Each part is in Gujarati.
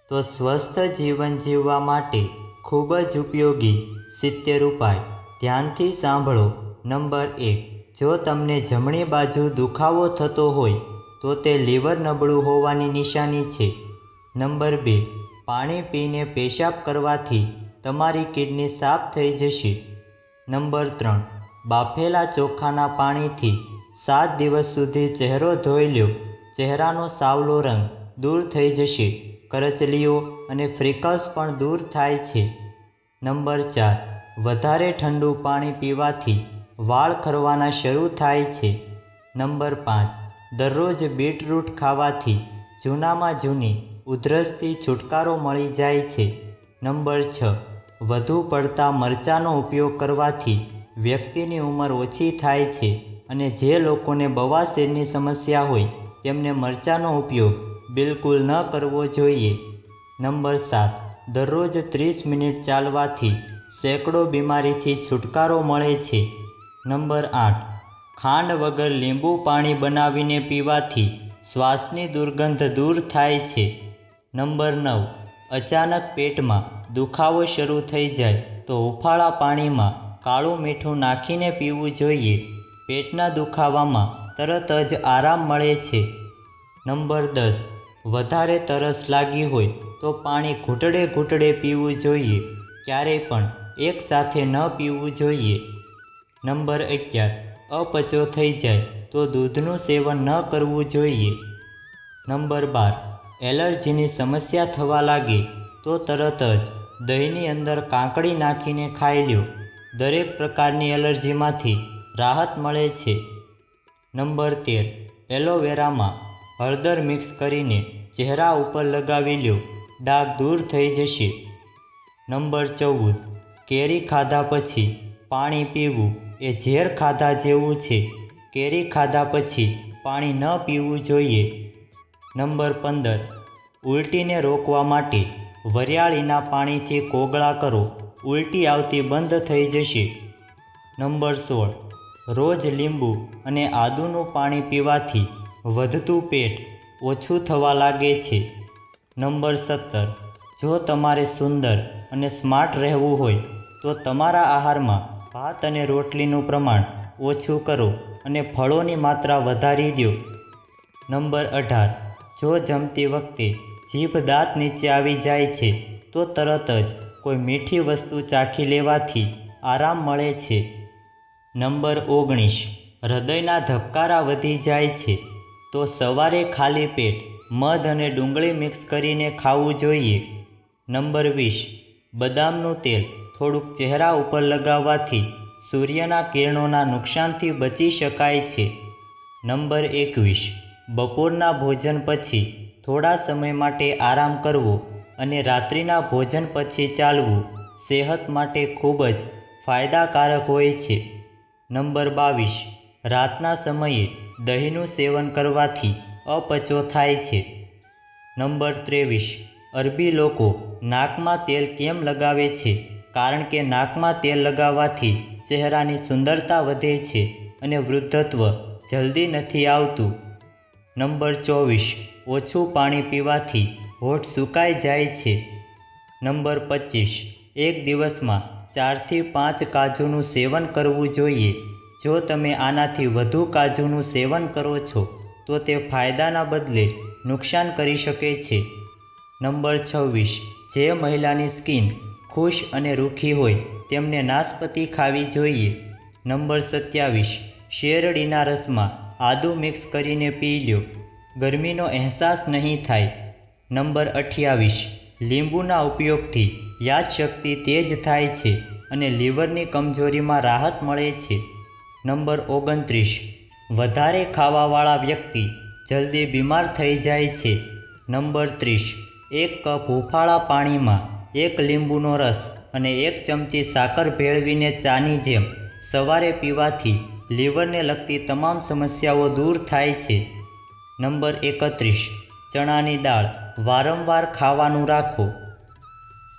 તો સ્વસ્થ જીવન જીવવા માટે ખૂબ જ ઉપયોગી 70 ઉપાય ધ્યાનથી સાંભળો। નંબર 1, જો તમને જમણી બાજુ દુખાવો થતો હોય તો તે લીવર નબળું હોવાની નિશાની છે। નંબર 2, પાણી પીને પેશાબ કરવાથી તમારી કિડની સાફ થઈ જશે। નંબર 3, બાફેલા ચોખાના પાણીથી 7 દિવસ સુધી ચહેરો ધોઈ લો, ચહેરાનો સાવલો રંગ દૂર થઈ જશે, કરચલીઓ અને ફ્રીકલ્સ પણ દૂર થાય છે। નંબર 4, વધારે ઠંડુ પાણી પીવાથી વાળ ખરવાના શરૂ થાય છે। નંબર 5, દરરોજ બીટરૂટ ખાવાથી જૂનામાં જૂની ઉધરસથી છુટકારો મળી જાય છે। નંબર 6, વધુ પડતા મરચાંનો ઉપયોગ કરવાથી વ્યક્તિની ઉંમર ઓછી થાય છે અને જે લોકોને બવાસીરની સમસ્યા હોય તેમને મરચાંનો ઉપયોગ બિલકુલ ન કરવો જોઈએ। નંબર 7, દરરોજ 30 મિનિટ ચાલવાથી સેંકડો બીમારીથી છુટકારો મળે છે। નંબર 8, ખાંડ વગર લીંબુ પાણી બનાવીને પીવાથી શ્વાસની દુર્ગંધ દૂર થાય છે। નંબર 9, અચાનક પેટમાં દુખાવો શરૂ થઈ જાય તો હુંફાળા પાણીમાં કાળું મીઠું નાખીને પીવું જોઈએ, પેટના દુખાવામાં તરત જ આરામ મળે છે। નંબર 10, વધારે તરસ લાગી હોય તો પાણી ઘૂંટડે ઘૂંટડે પીવું જોઈએ, ક્યારેય પણ એકસાથે ન પીવું જોઈએ। નંબર 11, અપચો થઈ જાય તો દૂધનું સેવન ન કરવું જોઈએ। નંબર 12, એલર્જીની સમસ્યા થવા લાગે તો તરત જ દહીંની અંદર કાકડી નાખીને ખાઈ લો, દરેક પ્રકારની એલર્જીમાંથી રાહત મળે છે। નંબર 13, એલોવેરામાં હળદર મિક્સ કરીને ચહેરા ઉપર લગાવી લો, ડાઘ દૂર થઈ જશે। નંબર 14, કેરી ખાધા પછી પાણી પીવું એ ઝેર ખાધા જેવું છે, કેરી ખાધા પછી પાણી ન પીવું જોઈએ। નંબર 15, ઉલટીને રોકવા માટે વરિયાળીના પાણીથી કોગળા કરો, ઉલટી આવતી બંધ થઈ જશે। નંબર 16, રોજ લીંબુ અને આદુનું પાણી પીવાથી વધતું પેટ ઓછું થવા લાગે છે। નંબર 17, જો તમારે સુંદર અને સ્માર્ટ રહેવું હોય તો તમારા આહારમાં ભાત અને રોટલીનું પ્રમાણ ઓછું કરો અને ફળોની માત્રા વધારી દો। નંબર 18, જો જમતી વખતે જીભ દાંત નીચે આવી જાય છે તો તરત જ કોઈ મીઠી વસ્તુ ચાખી લેવાથી આરામ મળે છે। નંબર 19, હૃદયના ધબકારા વધી જાય છે તો સવારે ખાલી પેટ મધ અને ડુંગળી મિક્સ કરીને ખાવું જોઈએ। નંબર 20, બદામનું તેલ થોડુંક ચહેરા ઉપર લગાવવાથી સૂર્યના કિરણોના નુકસાનથી બચી શકાય છે। નંબર 21, બપોરના ભોજન પછી થોડા સમય માટે આરામ કરવો અને રાત્રિના ભોજન પછી ચાલવું સેહત માટે ખૂબ જ ફાયદાકારક હોય છે। નંબર 22, રાતના સમયે દહીંનું સેવન કરવાથી અપચો થાય છે। નંબર 23, અરબી લોકો નાકમાં તેલ કેમ લગાવે છે? કારણ કે નાકમાં તેલ લગાવવાથી ચહેરાની સુંદરતા વધે છે અને વૃદ્ધત્વ જલ્દી નથી આવતું। નંબર 24, ઓછું પાણી પીવાથી હોઠ સુકાઈ જાય છે। નંબર 25, એક દિવસમાં 4 થી 5 કાજુનું સેવન કરવું જોઈએ। જો તમે આનાથી વધુ કાજુનું સેવન કરો છો તો તે ફાયદાના બદલે નુકસાન કરી શકે છે। નંબર 26, જે મહિલાની સ્કિન ખુશ અને રૂખી હોય તેમને નાશપતી ખાવી જોઈએ। નંબર 27, શેરડીના રસમાં આદુ મિક્સ કરીને પી લો, ગરમીનો અહેસાસ નહીં થાય। નંબર 28, લીંબુના ઉપયોગથી યાદશક્તિ તેજ થાય છે અને લીવરની કમજોરીમાં રાહત મળે છે। નંબર 29, વધારે ખાવાવાળા વ્યક્તિ જલ્દી બીમાર થઈ જાય છે। નંબર 30, 1 કપ હુંફાળા પાણીમાં 1 લીંબુનો રસ અને 1 ચમચી સાકર ભેળવીને ચાની જેમ સવારે પીવાથી લીવરને લગતી તમામ સમસ્યાઓ દૂર થાય છે। નંબર 31, ચણાની દાળ વારંવાર ખાવાનું રાખો।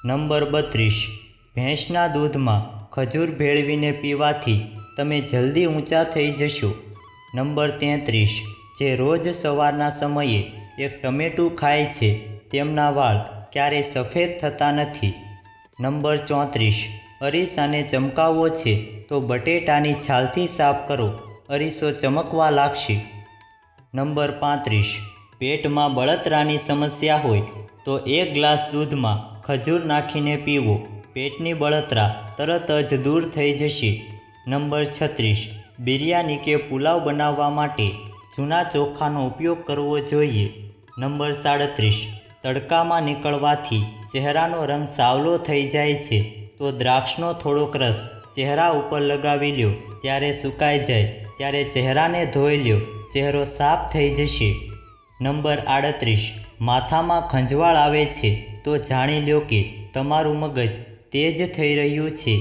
નંબર 32, ભેંસના દૂધમાં ખજૂર ભેળવીને પીવાથી તમે જલ્દી ઊંચા થઈ જશો। નંબર 33, જે રોજ સવારના સમયે 1 ટમેટું ખાય છે તેમના વાળ ક્યારેય સફેદ થતા નથી. નંબર 34, અરીસાને ચમકાવવો છે તો બટેટાની છાલથી સાફ કરો, અરીસો ચમકવા લાગશે. નંબર 35, પેટમાં બળતરાની સમસ્યા હોય તો 1 ગ્લાસ દૂધમાં ખજૂર નાખીને પીવો, પેટની બળતરા તરત જ દૂર થઈ જશે. નંબર 36, બિરયાની કે પુલાવ બનાવવા માટે જૂના ચોખાનો ઉપયોગ કરવો જોઈએ. નંબર 37, તડકામાં નીકળવાથી ચહેરાનો રંગ સાવલો થઈ જાય છે તો દ્રાક્ષનો થોડોક રસ ચહેરા ઉપર લગાવી લ્યો, ત્યારે સુકાઈ જાય ત્યારે ચહેરાને ધોઈ લ્યો, ચહેરો સાફ થઈ જશે. નંબર 38, માથામાં ખંજવાળ આવે છે તો જાણી લ્યો કે તમારું મગજ તેજ થઈ રહ્યું છે.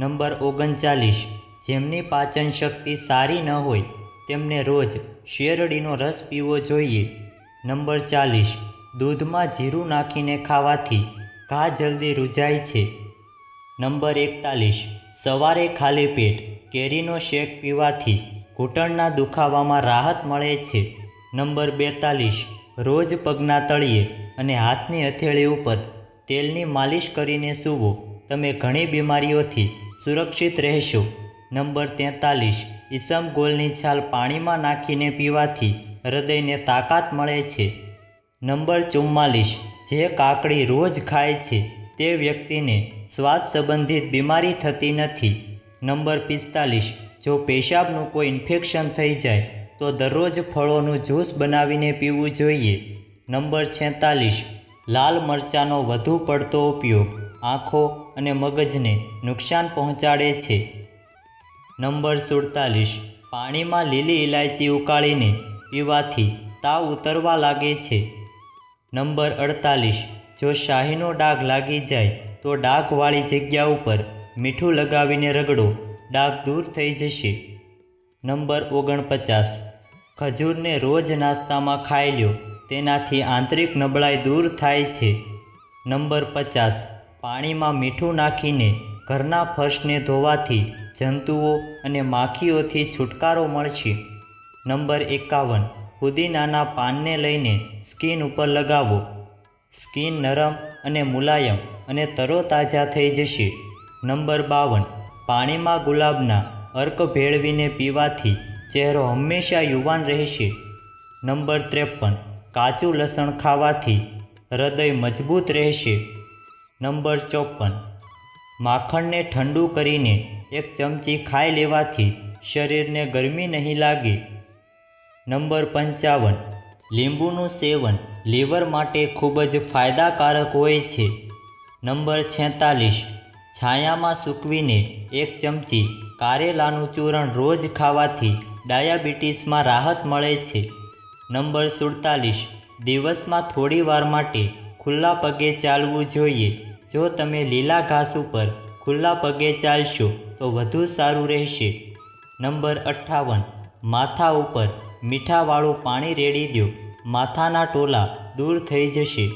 નંબર 39, જેમની પાચન શક્તિ સારી ન હોય તેમને રોજ શેરડીનો રસ પીવો જોઈએ. નંબર 40, દૂધમાં જીરું નાખીને ખાવાથી ઘા જલ્દી રૂજાય છે. નંબર 41, સવારે ખાલી પેટ કેરીનો શેક પીવાથી ઘૂંટણના દુખાવામાં રાહત મળે છે. નંબર 42, રોજ પગના તળિયે અને હાથની હથેળી ઉપર તેલની માલિશ કરીને સૂવો, તમે ઘણી બીમારીઓથી સુરક્ષિત રહેશો. નંબર 43, ઈસબગોલની છાલ પાણીમાં નાખીને પીવાથી હૃદયને તાકાત મળે છે. નંબર 44, જે કાકડી રોજ ખાય છે તે વ્યક્તિને શ્વાસ સંબંધિત બીમારી થતી નથી. નંબર 45, જો પેશાબનું કોઈ ઇન્ફેક્શન થઈ જાય તો દરરોજ ફળોનું જ્યુસ બનાવીને પીવું જોઈએ. નંબર 46, લાલ મરચાંનો વધુ પડતો ઉપયોગ આંખો અને મગજને નુકસાન પહોંચાડે છે. નંબર 47, પાણીમાં લીલી ઇલાયચી ઉકાળીને પીવાથી તાવ ઉતરવા લાગે છે. નંબર 48, જો શાહીનો ડાઘ લાગી જાય તો ડાઘવાળી જગ્યા ઉપર મીઠું લગાવીને રગડો, ડાઘ દૂર થઈ જશે. નંબર 49, ખજૂરને રોજ નાસ્તામાં ખાઈ લ્યો, તેનાથી આંતરિક નબળાઈ દૂર થાય છે. નંબર 50, પાણીમાં મીઠું નાખીને ઘરના ફર્શને ધોવાથી જંતુઓ અને માખીઓથી છુટકારો મળશે. નંબર 51, પુદીનાના પાનને લઈને સ્કિન ઉપર લગાવો, સ્કિન નરમ અને મુલાયમ અને તરોતાજા થઈ જશે. નંબર 52, પાણીમાં ગુલાબના અર્ક ભેળવીને પીવાથી ચહેરો હંમેશા યુવાન રહેશે. નંબર 53, કાચું લસણ ખાવાથી હૃદય મજબૂત રહેશે. નંબર 54, માખણને ઠંડુ કરીને 1 ચમચી ખાઈ લેવાથી શરીરને ગરમી નહીં લાગે. નંબર 55, લીંબુનું સેવન લીવર માટે ખૂબ જ ફાયદાકારક હોય છે. નંબર 46, છાયામાં સૂકવીને 1 ચમચી કારેલાનું ચૂરણ રોજ ખાવાથી ડાયાબિટીસમાં રાહત મળે છે. નંબર 47, દિવસમાં થોડી વાર માટે ખુલ્લા પગે ચાલવું જોઈએ. જો તમે લીલા ઘાસ ઉપર ખુલ્લા પગે ચાલશો તો વધુ સારું રહેશે. નંબર 58, માથા ઉપર મીઠાવાળું પાણી રેડી દો, માથાના ટોલા દૂર થઈ જશે.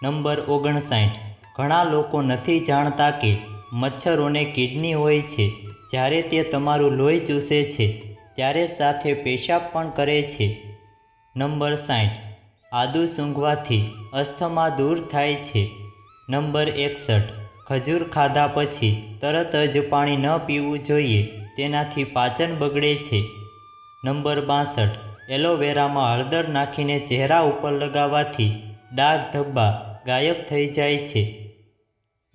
નંબર 59, ઘણા લોકો નથી જાણતા કે મચ્છરોને કિડની હોય છે. જ્યારે તે તમારું લોહી ચૂસે છે ત્યારે સાથે પેશાબ પણ કરે છે. નંબર 60, આદુ સૂંઘવાથી અસ્થમા દૂર થાય છે. નંબર 61, ખજૂર ખાધા પછી તરત જ પાણી ન પીવું જોઈએ, તેનાથી પાચન બગડે છે. નંબર 62, એલોવેરામાં હળદર નાખીને ચહેરા ઉપર લગાવવાથી ડાઘ ધબ્બા ગાયબ થઈ જાય છે.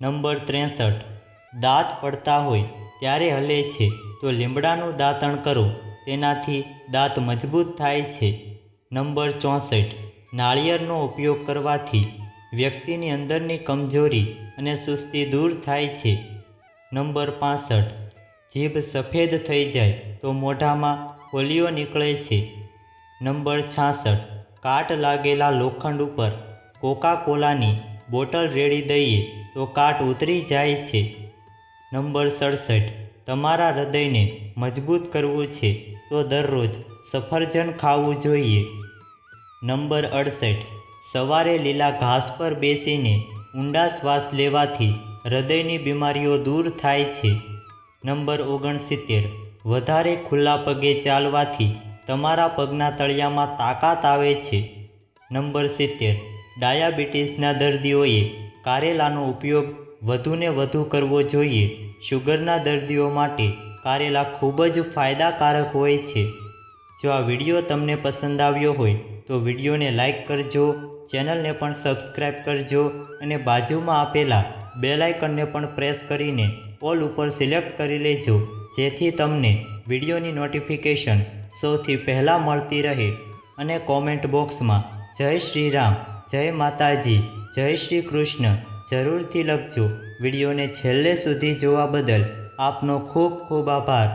નંબર 63, દાંત પડતા હોય ત્યારે હલે છે તો લીમડાનું દાંતણ કરો, તેનાથી દાંત મજબૂત થાય છે. નંબર 64, નાળિયેરનો ઉપયોગ કરવાથી વ્યક્તિની અંદરની કમજોરી અને સુસ્તી દૂર થાય છે. નંબર 65, જીભ સફેદ થઈ જાય તો મોઢામાં ફોલ્લીઓ નીકળે છે. નંબર 66, કાટ લાગેલા લોખંડ ઉપર કોકાકોલાની બોટલ રેડી દઈએ તો કાટ ઉતરી જાય છે. નંબર 67, તમારા હૃદયને મજબૂત કરવું છે તો દરરોજ સફરજન ખાવું જોઈએ. નંબર 68, સવારે લીલા ઘાસ પર બેસીને ઊંડા શ્વાસ લેવાથી હૃદયની બીમારીઓ દૂર થાય છે. નંબર 69, વધારે ખુલ્લા પગે ચાલવાથી તમારા પગના તળિયામાં તાકાત આવે છે. નંબર 70, ડાયાબિટીસના દર્દીઓએ કારેલાનો ઉપયોગ વધુને વધુ કરવો જોઈએ. શુગરના દર્દીઓ માટે કારેલા ખૂબ જ ફાયદાકારક હોય છે. જો આ વિડીયો તમને પસંદ આવ્યો હોય તો વિડીયોને લાઈક કરજો, ચેનલને પણ સબસ્ક્રાઈબ કરજો અને બાજુમાં આપેલા બેલ આઇકનને પણ પ્રેસ કરીને ઓલ ઉપર સિલેક્ટ કરી લેજો, જેથી તમને વિડીયોની નોટિફિકેશન સૌથી પહેલાં મળતી રહે. અને કોમેન્ટ બોક્સમાં જય શ્રી રામ, જય માતાજી, જય શ્રી કૃષ્ણ જરૂરથી લખજો. વિડીયોને છેલ્લે સુધી જોવા બદલ આપનો ખૂબ ખૂબ આભાર.